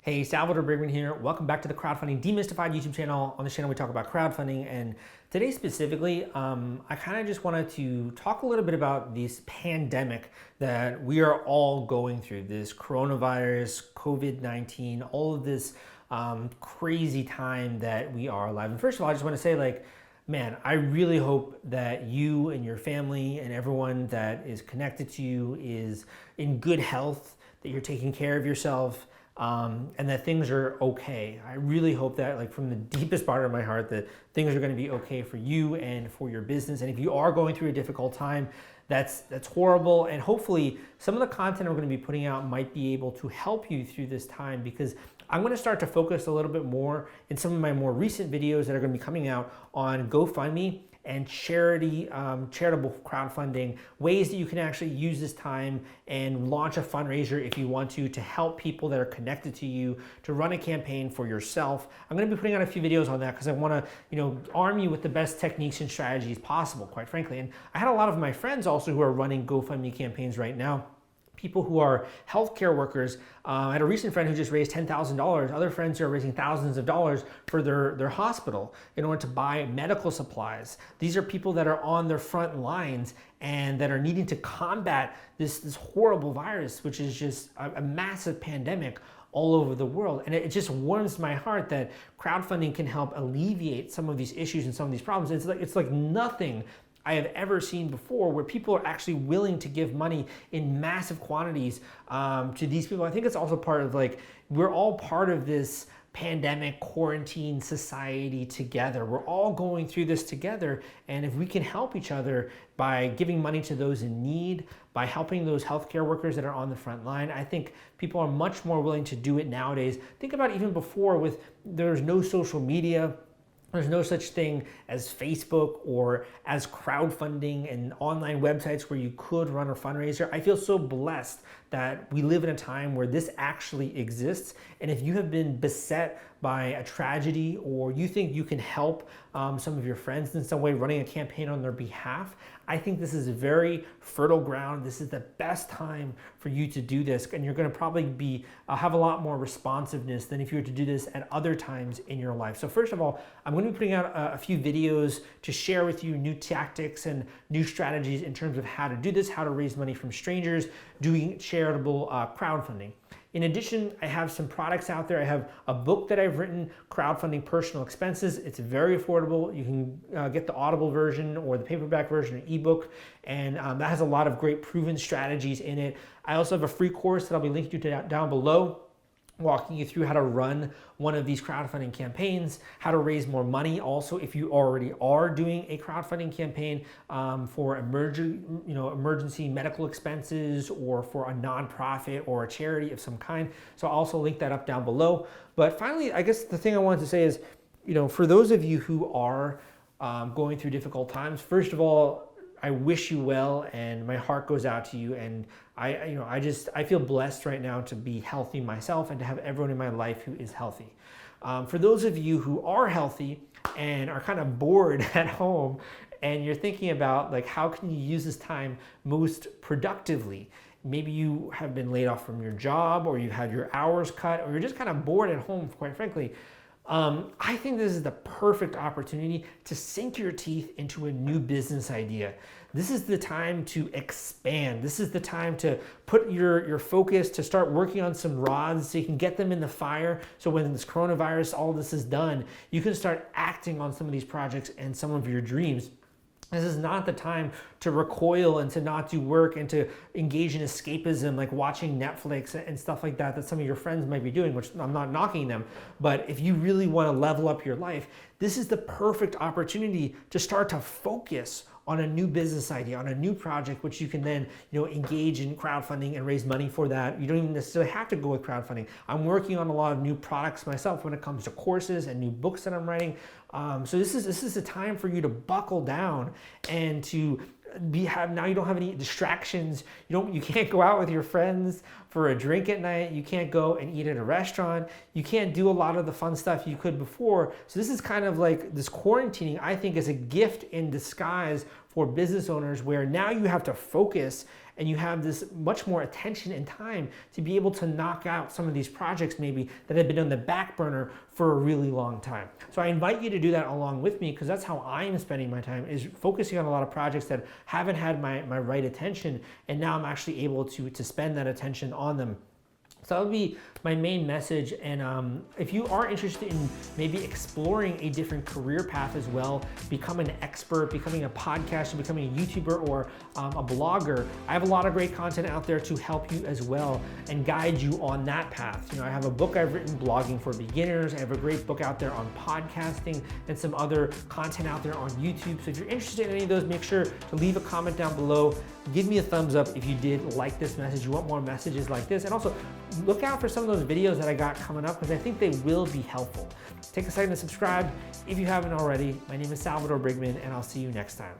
Hey, Salvador Briggman here. Welcome back to the Crowdfunding Demystified YouTube channel. On this channel, we talk about crowdfunding, and today specifically, I kind of just wanted to talk a little bit about this pandemic that we are all going through, this coronavirus, COVID-19, all of this crazy time that we are alive. And first of all, I just want to say, man, I really hope that you and your family and everyone that is connected to you is in good health, that you're taking care of yourself, and that things are okay. I really hope that, from the deepest part of my heart, that things are going to be okay for you and for your business. And if you are going through a difficult time, that's horrible. And hopefully some of the content I'm going to be putting out might be able to help you through this time, because I'm going to start to focus a little bit more in some of my more recent videos that are going to be coming out on GoFundMe and charitable crowdfunding, ways that you can actually use this time and launch a fundraiser if you want to help people that are connected to you, to run a campaign for yourself. I'm gonna be putting out a few videos on that because I wanna arm you with the best techniques and strategies possible, quite frankly. And I had a lot of my friends also who are running GoFundMe campaigns right now, people who are healthcare workers. I had a recent friend who just raised $10,000. Other friends who are raising thousands of dollars for their hospital in order to buy medical supplies. These are people that are on their front lines and that are needing to combat this horrible virus, which is just a massive pandemic all over the world. And it just warms my heart that crowdfunding can help alleviate some of these issues and some of these problems. It's like nothing I have ever seen before, where people are actually willing to give money in massive quantities to these people. I think it's also part of, we're all part of this pandemic quarantine society together. We're all going through this together. And if we can help each other by giving money to those in need, by helping those healthcare workers that are on the front line, I think people are much more willing to do it nowadays. Think about even before, there's no social media. There's no such thing as Facebook or as crowdfunding and online websites where you could run a fundraiser. I feel so blessed that we live in a time where this actually exists. And if you have been beset by a tragedy, or you think you can help some of your friends in some way running a campaign on their behalf, I think this is a very fertile ground. This is the best time for you to do this. And you're going to probably have a lot more responsiveness than if you were to do this at other times in your life. So first of all, I'm going to be putting out a few videos to share with you new tactics and new strategies in terms of how to do this, how to raise money from strangers, doing charitable crowdfunding. In addition, I have some products out there. I have a book that I've written, Crowdfunding Personal Expenses. It's very affordable. You can get the Audible version or the paperback version, an ebook, and that has a lot of great proven strategies in it. I also have a free course that I'll be linking to down below, walking you through how to run one of these crowdfunding campaigns, how to raise more money. Also, if you already are doing a crowdfunding campaign for emergency medical expenses, or for a nonprofit or a charity of some kind. So I'll also link that up down below. But finally, I guess the thing I wanted to say is, for those of you who are going through difficult times, first of all, I wish you well, and my heart goes out to you. And I feel blessed right now to be healthy myself and to have everyone in my life who is healthy. For those of you who are healthy and are kind of bored at home, and you're thinking about how can you use this time most productively? Maybe you have been laid off from your job, or you've had your hours cut, or you're just kind of bored at home, quite frankly. I think this is the perfect opportunity to sink your teeth into a new business idea. This is the time to expand. This is the time to put your focus, to start working on some rods so you can get them in the fire. So when this coronavirus, all this is done, you can start acting on some of these projects and some of your dreams. This is not the time to recoil and to not do work and to engage in escapism, like watching Netflix and stuff like that some of your friends might be doing, which I'm not knocking them. But if you really want to level up your life, this is the perfect opportunity to start to focus on a new business idea, on a new project, which you can then engage in crowdfunding and raise money for that. You don't even necessarily have to go with crowdfunding. I'm working on a lot of new products myself when it comes to courses and new books that I'm writing. So this is a time for you to buckle down and to now you don't have any distractions. You can't go out with your friends for a drink at night. You can't go and eat at a restaurant. You can't do a lot of the fun stuff you could before. So this is kind of like this quarantining, I think, is a gift in disguise for business owners where now you have to focus and you have this much more attention and time to be able to knock out some of these projects maybe that have been on the back burner for a really long time. So I invite you to do that along with me, because that's how I'm spending my time, is focusing on a lot of projects that haven't had my right attention, and now I'm actually able to spend that attention on them. So that would be my main message. And if you are interested in maybe exploring a different career path as well, becoming an expert, becoming a podcaster, becoming a YouTuber or a blogger, I have a lot of great content out there to help you as well and guide you on that path. You know, I have a book I've written, Blogging for Beginners. I have a great book out there on podcasting and some other content out there on YouTube. So if you're interested in any of those, make sure to leave a comment down below. Give me a thumbs up if you did like this message, you want more messages like this. And also look out for some of those videos that I got coming up, because I think they will be helpful. Take a second to subscribe if you haven't already. My name is Salvador Briggman, and I'll see you next time.